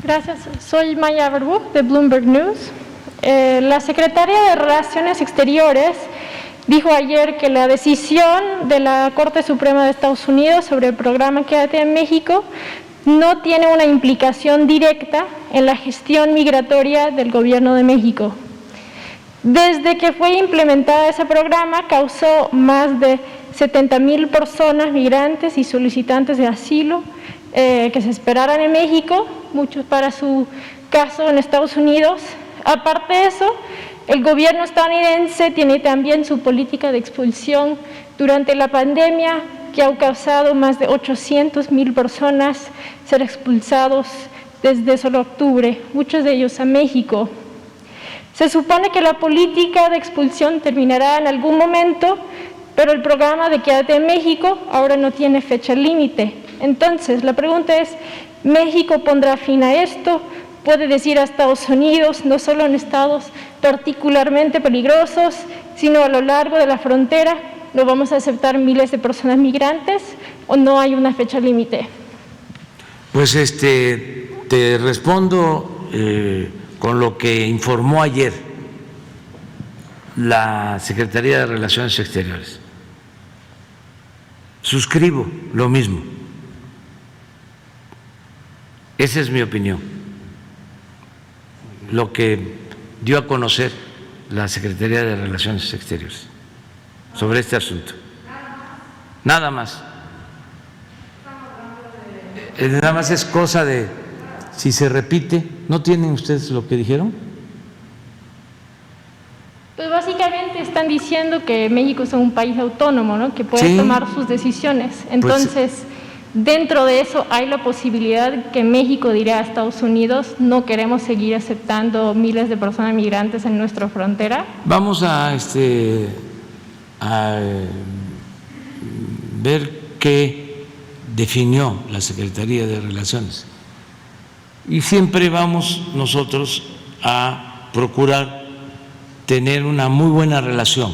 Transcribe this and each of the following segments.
Gracias. Soy Maya Verbú, de Bloomberg News. La secretaria de Relaciones Exteriores dijo ayer que la decisión de la Corte Suprema de Estados Unidos sobre el programa Quédate en México no tiene una implicación directa en la gestión migratoria del Gobierno de México. Desde que fue implementado ese programa, causó más de 70,000 personas migrantes y solicitantes de asilo que se esperaran en México, muchos para su caso en Estados Unidos. Aparte de eso, el gobierno estadounidense tiene también su política de expulsión durante la pandemia, que ha causado más de 800,000 personas ser expulsados desde solo octubre, muchos de ellos a México. Se supone que la política de expulsión terminará en algún momento, pero el programa de Quédate en México ahora no tiene fecha límite. Entonces, la pregunta es, ¿México pondrá fin a esto? ¿Puede decir a Estados Unidos, no solo en estados particularmente peligrosos, sino a lo largo de la frontera, no vamos a aceptar miles de personas migrantes, o no hay una fecha límite? Pues te respondo con lo que informó ayer la Secretaría de Relaciones Exteriores. Suscribo lo mismo. Esa es mi opinión. Lo que dio a conocer la Secretaría de Relaciones Exteriores sobre este asunto. Nada más. Nada más es cosa de, si se repite, ¿no tienen ustedes lo que dijeron? Pues básicamente están diciendo que México es un país autónomo, ¿no? Que puede tomar sus decisiones. Entonces, dentro de eso hay la posibilidad que México dirá a Estados Unidos, no queremos seguir aceptando miles de personas migrantes en nuestra frontera. Vamos a ver qué definió la Secretaría de Relaciones. Y siempre vamos nosotros a procurar tener una muy buena relación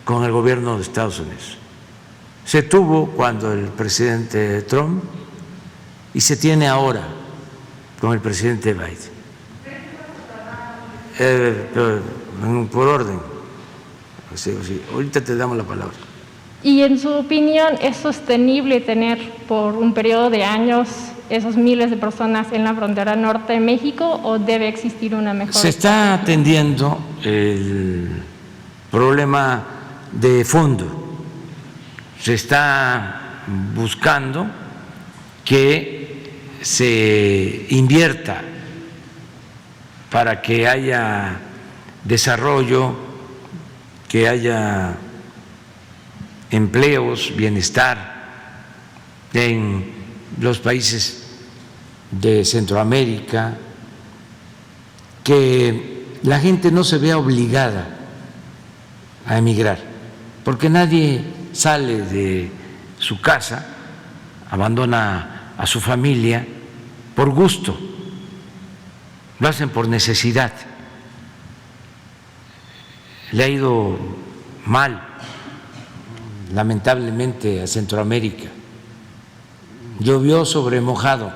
con el gobierno de Estados Unidos. Se tuvo cuando el presidente Trump y se tiene ahora con el presidente Biden. Por orden. Ahorita te damos la palabra. Y en su opinión, ¿es sostenible tener por un periodo de años esos miles de personas en la frontera norte de México, o debe existir una mejor? Se está atendiendo el problema de fondo. Se está buscando que se invierta para que haya desarrollo, que haya empleos, bienestar en los países de Centroamérica, que la gente no se vea obligada a emigrar, porque nadie sale de su casa, abandona a su familia por gusto, lo hacen por necesidad. Le ha ido mal, lamentablemente, a Centroamérica. Llovió sobre mojado.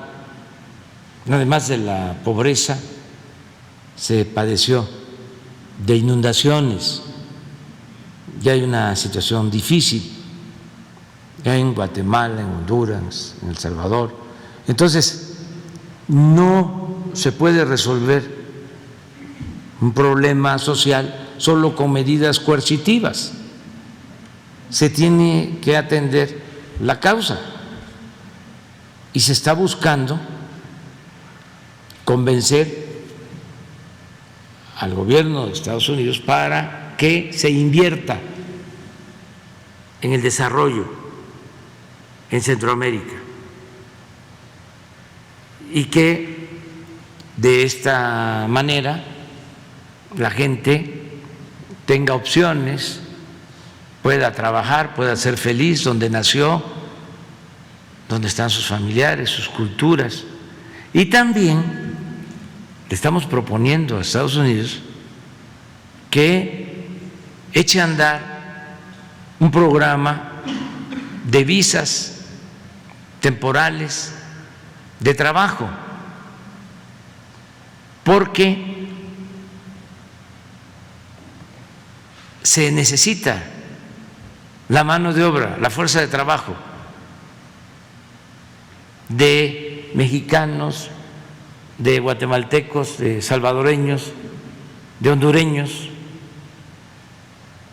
Además de la pobreza, se padeció de inundaciones. Ya hay una situación difícil en Guatemala, en Honduras, en El Salvador. Entonces, no se puede resolver un problema social solo con medidas coercitivas. Se tiene que atender la causa y se está buscando convencer al gobierno de Estados Unidos para que se invierta en el desarrollo en Centroamérica y que de esta manera la gente tenga opciones, pueda trabajar, pueda ser feliz donde nació, donde están sus familiares, sus culturas. Y también le estamos proponiendo a Estados Unidos que eche a andar un programa de visas temporales de trabajo porque se necesita la mano de obra, la fuerza de trabajo de mexicanos, de guatemaltecos, de salvadoreños, de hondureños.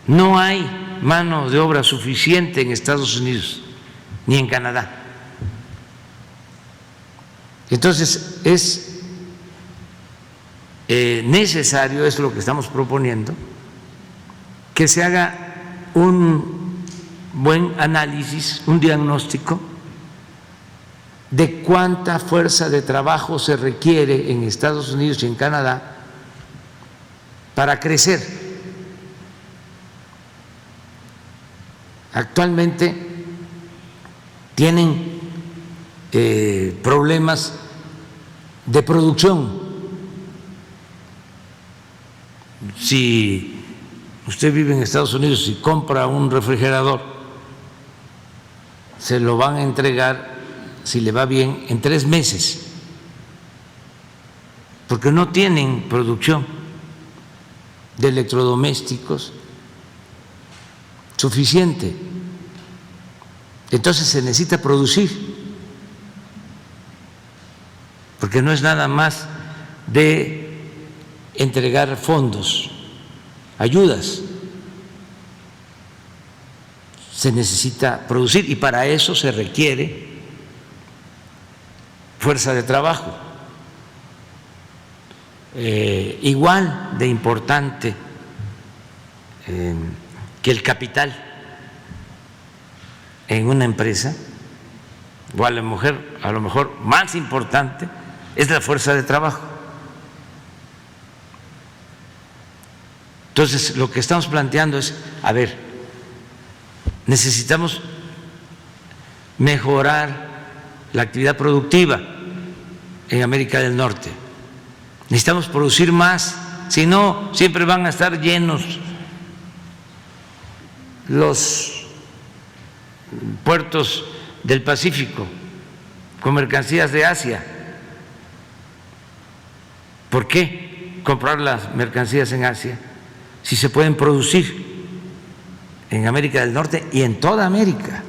No hay mano de obra suficiente en Estados Unidos ni en Canadá. Entonces es necesario, es lo que estamos proponiendo, que se haga un buen análisis, un diagnóstico de cuánta fuerza de trabajo se requiere en Estados Unidos y en Canadá para crecer. Actualmente tienen problemas de producción. Si usted vive en Estados Unidos y compra un refrigerador, se lo van a entregar, si le va bien, en 3 meses, porque no tienen producción de electrodomésticos suficiente. Entonces se necesita producir, porque no es nada más de entregar fondos, ayudas. Se necesita producir y para eso se requiere fuerza de trabajo. Igual de importante que el capital en una empresa, o a lo mejor más importante, es la fuerza de trabajo. Entonces, lo que estamos planteando es, a ver, necesitamos mejorar la actividad productiva en América del Norte. Necesitamos producir más, si no, siempre van a estar llenos los puertos del Pacífico con mercancías de Asia. ¿Por qué comprar las mercancías en Asia si se pueden producir en América del Norte y en toda América?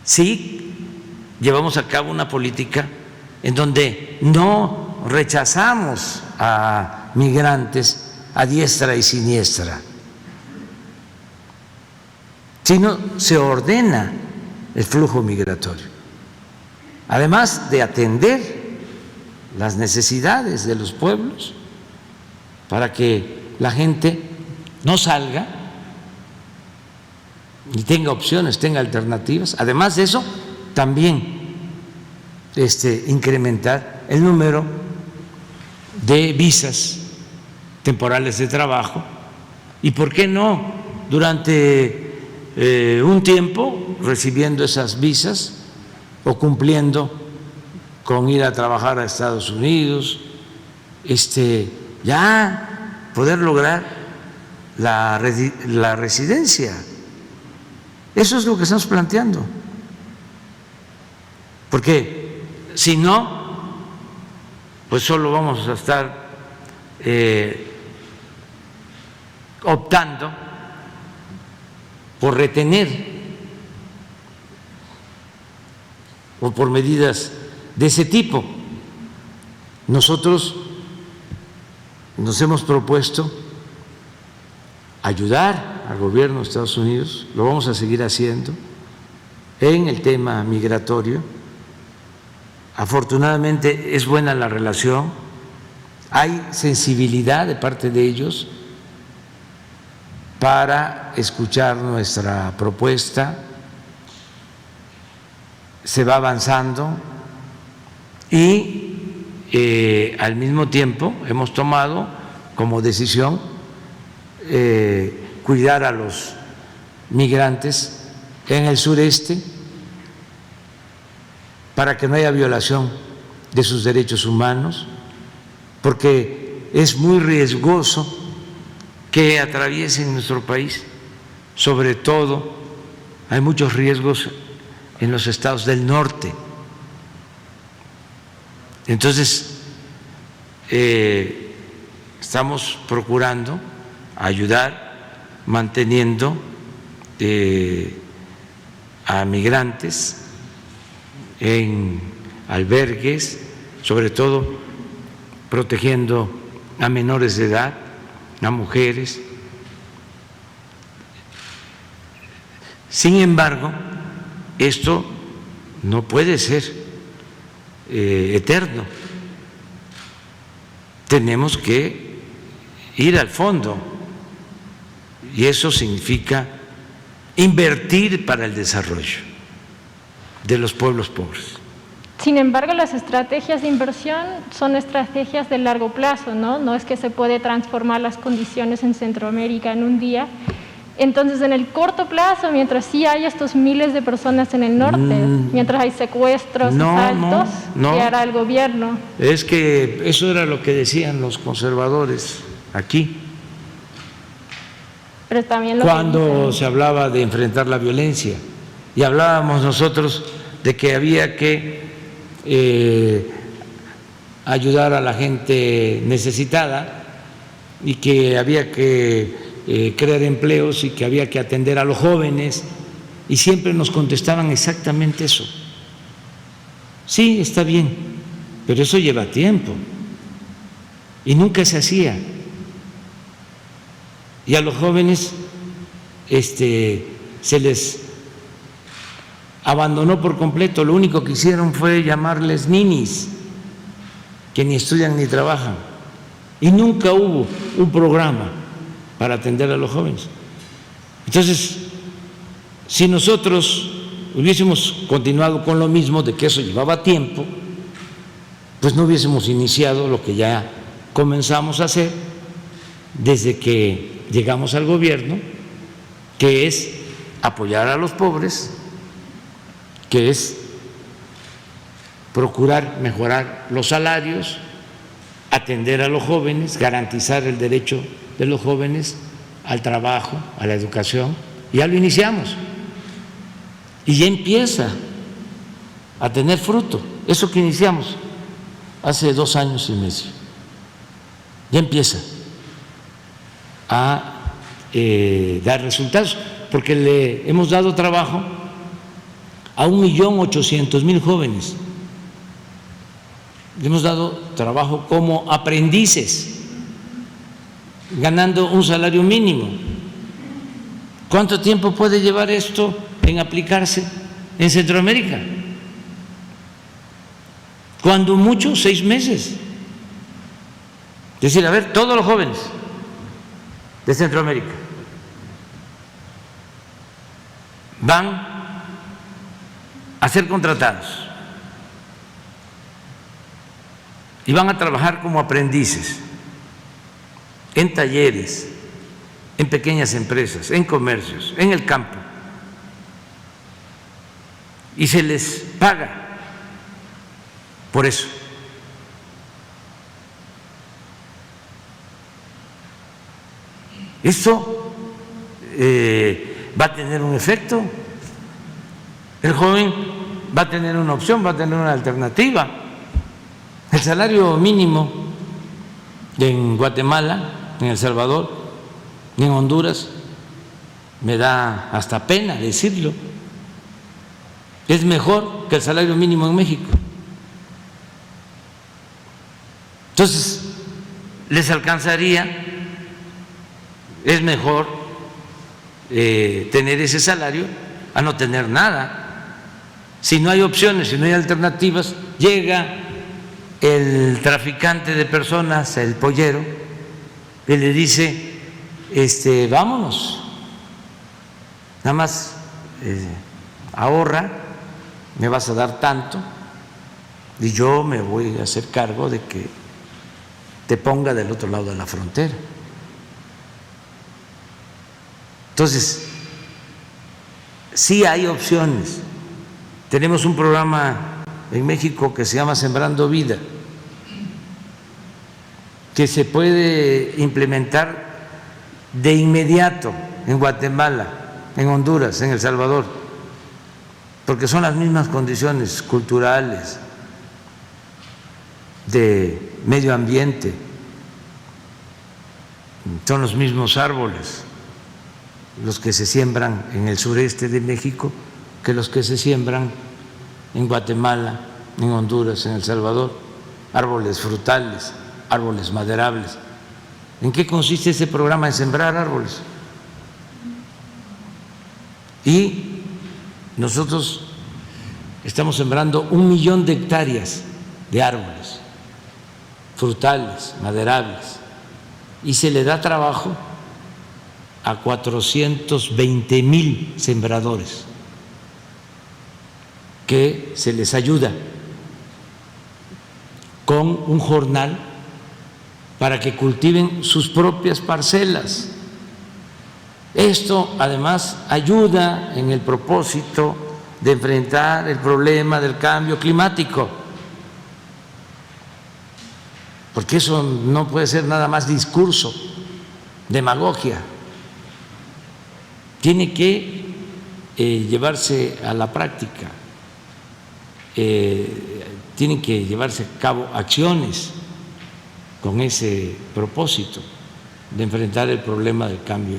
Sí, llevamos a cabo una política en donde no rechazamos a migrantes a diestra y siniestra, sino se ordena el flujo migratorio, además de atender las necesidades de los pueblos para que la gente no salga y tenga opciones, tenga alternativas. Además de eso, también incrementar el número de visas temporales de trabajo y, ¿por qué no?, durante un tiempo recibiendo esas visas o cumpliendo con ir a trabajar a Estados Unidos, ya poder lograr la residencia. Eso es lo que estamos planteando, porque si no, pues solo vamos a estar optando por retener o por medidas de ese tipo. Nosotros nos hemos propuesto ayudar al gobierno de Estados Unidos, lo vamos a seguir haciendo en el tema migratorio. Afortunadamente es buena la relación, hay sensibilidad de parte de ellos para escuchar nuestra propuesta, se va avanzando y al mismo tiempo hemos tomado como decisión cuidar a los migrantes en el sureste para que no haya violación de sus derechos humanos, porque es muy riesgoso que atraviesen nuestro país. Sobre todo hay muchos riesgos en los estados del norte. Entonces estamos procurando ayudar, manteniendo a migrantes en albergues, sobre todo protegiendo a menores de edad, a mujeres. Sin embargo, esto no puede ser eterno. Tenemos que ir al fondo y eso significa invertir para el desarrollo de los pueblos pobres. Sin embargo, las estrategias de inversión son estrategias de largo plazo, ¿no? No es que se puede transformar las condiciones en Centroamérica en un día. Entonces, en el corto plazo, mientras sí hay estos miles de personas en el norte, mientras hay secuestros, asaltos, ¿qué hará el gobierno? Es que eso era lo que decían los conservadores aquí. Pero también lo cuando se hablaba de enfrentar la violencia y hablábamos nosotros de que había que ayudar a la gente necesitada y que había que crear empleos y que había que atender a los jóvenes, y siempre nos contestaban exactamente eso. Sí, está bien, pero eso lleva tiempo y nunca se hacía. Y a los jóvenes se les abandonó por completo. Lo único que hicieron fue llamarles ninis, que ni estudian ni trabajan, y nunca hubo un programa para atender a los jóvenes. Entonces, si nosotros hubiésemos continuado con lo mismo, de que eso llevaba tiempo, pues no hubiésemos iniciado lo que ya comenzamos a hacer desde que llegamos al gobierno, que es apoyar a los pobres, que es procurar mejorar los salarios, atender a los jóvenes, garantizar el derecho de los jóvenes al trabajo, a la educación. Ya lo iniciamos y ya empieza a tener fruto. Eso que iniciamos hace 2 años y medio ya empieza a dar resultados, porque le hemos dado trabajo a 1.800.000 jóvenes. Le hemos dado trabajo como aprendices, ganando un salario mínimo. ¿Cuánto tiempo puede llevar esto en aplicarse en Centroamérica? Cuando mucho, 6 meses. Es decir, a ver, todos los jóvenes de Centroamérica van a ser contratados y van a trabajar como aprendices en talleres, en pequeñas empresas, en comercios, en el campo, y se les paga por eso. Esto va a tener un efecto. El joven va a tener una opción, va a tener una alternativa. El salario mínimo en Guatemala, en El Salvador, en Honduras, me da hasta pena decirlo, es mejor que el salario mínimo en México. Entonces, les alcanzaría. Es mejor tener ese salario a no tener nada. Si no hay opciones, si no hay alternativas, llega el traficante de personas, el pollero, y le dice, vámonos, nada más ahorra, me vas a dar tanto y yo me voy a hacer cargo de que te ponga del otro lado de la frontera. Entonces, sí hay opciones. Tenemos un programa en México que se llama Sembrando Vida, que se puede implementar de inmediato en Guatemala, en Honduras, en El Salvador, porque son las mismas condiciones culturales, de medio ambiente, son los mismos árboles los que se siembran en el sureste de México que los que se siembran en Guatemala, en Honduras, en El Salvador, árboles frutales, árboles maderables. ¿En qué consiste ese programa de sembrar árboles? Y nosotros estamos sembrando 1 millón de hectáreas de árboles frutales, maderables, y se le da trabajo a 420,000 sembradores que se les ayuda con un jornal para que cultiven sus propias parcelas. Esto además ayuda en el propósito de enfrentar el problema del cambio climático, porque eso no puede ser nada más discurso, demagogia. Tiene que llevarse a la práctica, tienen que llevarse a cabo acciones con ese propósito de enfrentar el problema del cambio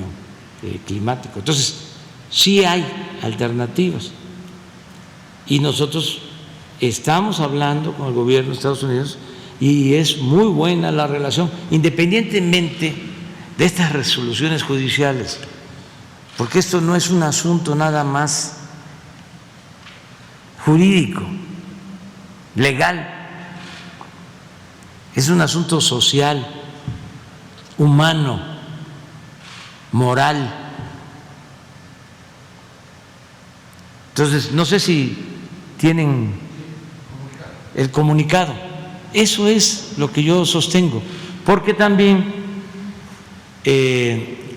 climático. Entonces, sí hay alternativas y nosotros estamos hablando con el gobierno de Estados Unidos y es muy buena la relación, independientemente de estas resoluciones judiciales, porque esto no es un asunto nada más jurídico, legal, es un asunto social, humano, moral. Entonces, no sé si tienen el comunicado. Eso es lo que yo sostengo, porque también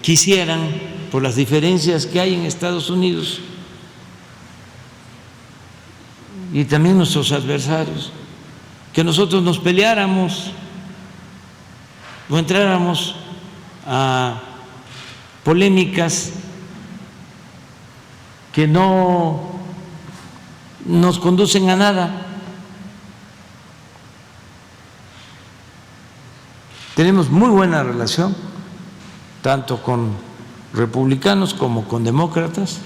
quisieran, por las diferencias que hay en Estados Unidos y también nuestros adversarios, que nosotros nos peleáramos o entráramos a polémicas que no nos conducen a nada. Tenemos muy buena relación, tanto con republicanos como con demócratas.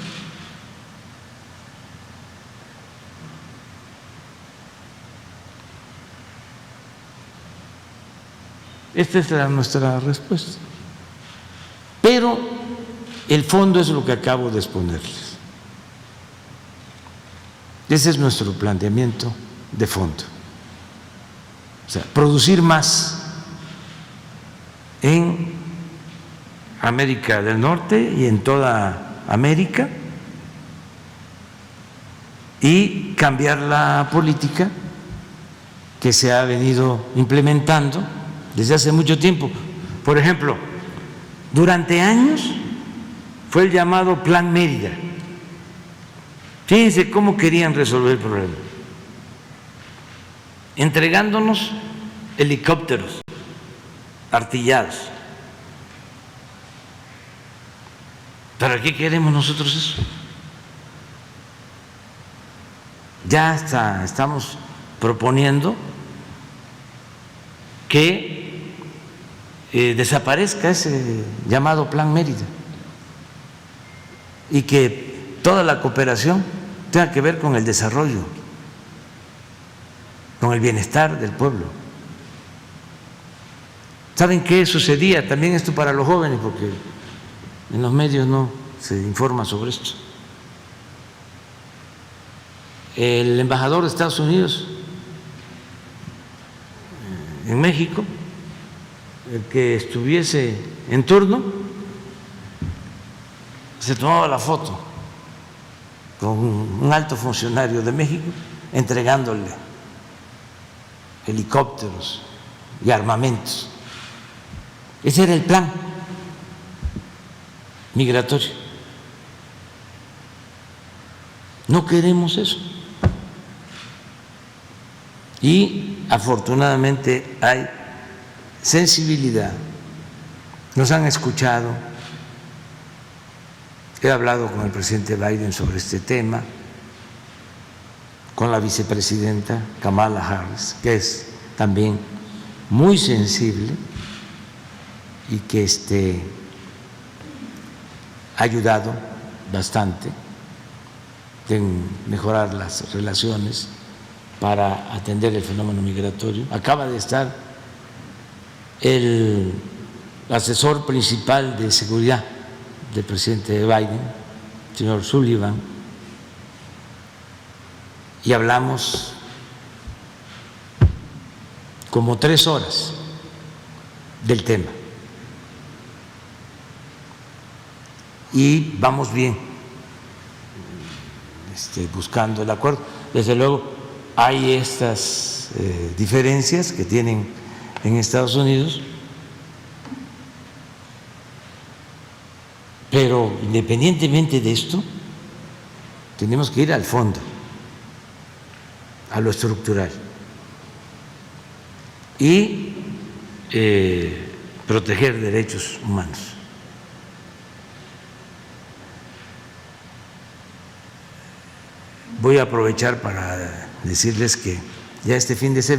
Esta es nuestra respuesta. Pero el fondo es lo que acabo de exponerles. Ese es nuestro planteamiento de fondo. O sea, producir más en América del Norte y en toda América y cambiar la política que se ha venido implementando desde hace mucho tiempo. Por ejemplo, durante años fue el llamado Plan Mérida. Fíjense cómo querían resolver el problema, entregándonos helicópteros artillados. ¿Para qué queremos nosotros eso? Ya estamos proponiendo que desaparezca ese llamado Plan Mérida y que toda la cooperación tenga que ver con el desarrollo, con el bienestar del pueblo. ¿Saben qué sucedía? También esto para los jóvenes, porque en los medios no se informa sobre esto. El embajador de Estados Unidos en México, el que estuviese en turno, se tomaba la foto con un alto funcionario de México entregándole helicópteros y armamentos. Ese era el plan migratorio. No queremos eso. Y afortunadamente hay sensibilidad. Nos han escuchado. He hablado con el presidente Biden sobre este tema, con la vicepresidenta Kamala Harris, que es también muy sensible y que ha ayudado bastante en mejorar las relaciones para atender el fenómeno migratorio. Acaba de estar el asesor principal de seguridad del presidente Biden, el señor Sullivan, y hablamos como 3 horas del tema. Y vamos bien, buscando el acuerdo. Desde luego hay estas diferencias que tienen en Estados Unidos, pero independientemente de esto, tenemos que ir al fondo, a lo estructural y proteger derechos humanos. Voy a aprovechar para decirles que ya este fin de semana